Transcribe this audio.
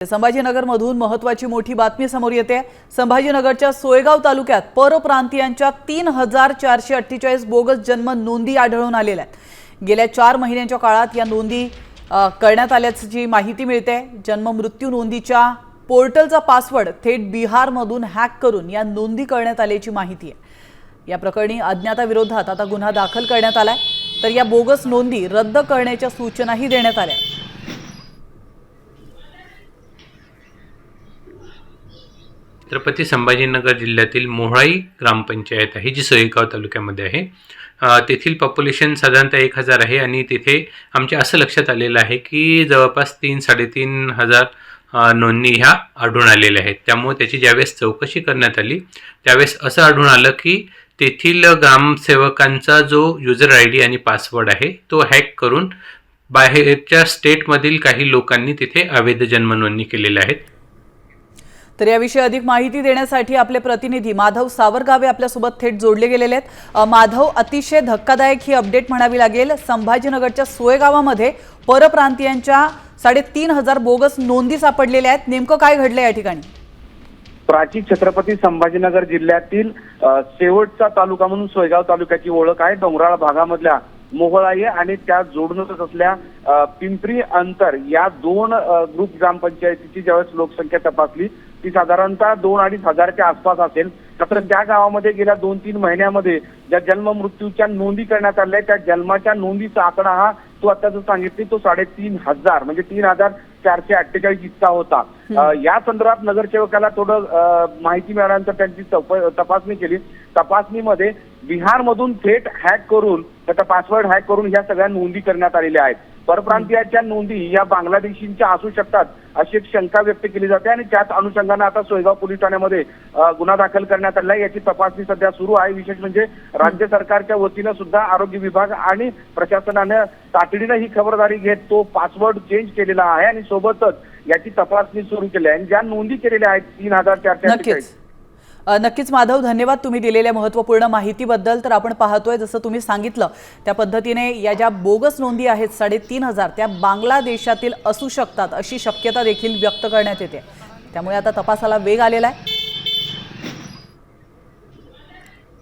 संभाजीनगरमधून महत्त्वाची मोठी बातमी समोर येते। संभाजीनगरच्या सोयगाव तालुक्यात परप्रांतीयांच्या 3448 बोगस जन्म नोंदी आढळून आलेल्या आहेत। गेल्या 4 महिन्यांच्या काळात या नोंदी करण्यात आल्याची माहिती मिळते। जन्म मृत्यू नोंदीच्या पोर्टलचा पासवर्ड थेट बिहारमधून हॅक करून या नोंदी करण्यात आल्याची माहिती आहे। या प्रकरणी अज्ञाताविरोधात आता गुन्हा दाखल करण्यात आलाय, तर या बोगस नोंदी रद्द करण्याच्या सूचनाही देण्यात आल्या। छत्रपती संभाजीनगर जिल्ह्यातील मोहळाई ग्रामपंचायत आहे, जी सोयगाव तालुक्यामध्ये आहे। तेथील पॉप्युलेशन साधारणतः 1000 आहे आणि तिथे आमच्या असं लक्षात आलेलं आहे की जवळपास 3-3.5 हजार नोंदणी ह्या आढळून आलेल्या आहेत। त्यामुळे त्याची ज्यावेळेस चौकशी करण्यात आली त्यावेळेस असं आढळून आलं की तेथील ग्रामसेवकांचा जो यूजर ID आणि पासवर्ड आहे तो हॅक करून बाहेरच्या स्टेटमधील काही लोकांनी तिथे अवैध जन्म नोंदणी केलेल्या आहेत। तर याविषयी अधिक माहिती देण्यासाठी आपले प्रतिनिधी माधव सावरगावे आपल्यासोबत थेट जोडले गेलेले आहेत। माधव, अतिशय धक्कादायक ही अपडेट म्हणावी लागेल। संभाजीनगरच्या सोयगावामध्ये परप्रांतीयांच्या 3500 बोगस नोंदी सापडलेल्या आहेत। नेमकं काय घडलं या ठिकाणी? प्राची, छत्रपती संभाजीनगर जिल्ह्यातील शेवटचा तालुका म्हणून सोयगाव तालुक्याची ओळख आहे। डोंगराळ भागामधल्या मोहळाई आणि त्या जोडूनच असलेल्या पिंपरी अंतर या 2 ग्रुप ग्रामपंचायतीची ज्यावेळेस लोकसंख्या तपासली ती साधारणतः 2-2.5 हजारच्या आसपास असेल। मात्र त्या गावामध्ये गेल्या 2-3 महिन्यामध्ये ज्या जन्म मृत्यूच्या नोंदी करण्यात आल्या त्या जन्माच्या नोंदीचा आकडा हा तो आता जो सांगितली तो 3500 म्हणजे 3448 इतका होता। या संदर्भात नगरसेवकाला थोडं माहिती मिळाल्यानंतर त्यांची तपासणी केली। तपासणीमध्ये बिहारमधून थेट हॅक करून त्याचा पासवर्ड हॅक करून ह्या सगळ्या नोंदी करण्यात आलेल्या आहेत। परप्रांतीयांच्या नोंदी या बांगलादेशींच्या असू शकतात अशी एक शंका व्यक्त केली जाते आणि त्याच अनुषंगाने आता सोयगाव पोलीस ठाण्यामध्ये गुन्हा दाखल करण्यात आला आहे। याची तपासणी सध्या सुरू आहे। विशेष म्हणजे राज्य सरकारच्या वतीने सुद्धा आरोग्य विभाग आणि प्रशासनाने तातडीने ही खबरदारी घेत तो पासवर्ड चेंज केलेला आहे आणि सोबतच याची तपासणी सुरू केली आहे। ज्या नोंदी केलेल्या आहेत 3448। नक्कीच माधव, धन्यवाद तुम्ही दिलेल्या महत्त्वपूर्ण माहितीबद्दल। तर आपण पाहतोय जसं तुम्ही सांगितलं त्या पद्धतीने या ज्या बोगस नोंदी आहेत 3500 त्या बांगलादेशातील असू शकतात अशी शक्यता देखील व्यक्त करण्यात येते। त्यामुळे आता तपासाला वेग आलेला आहे।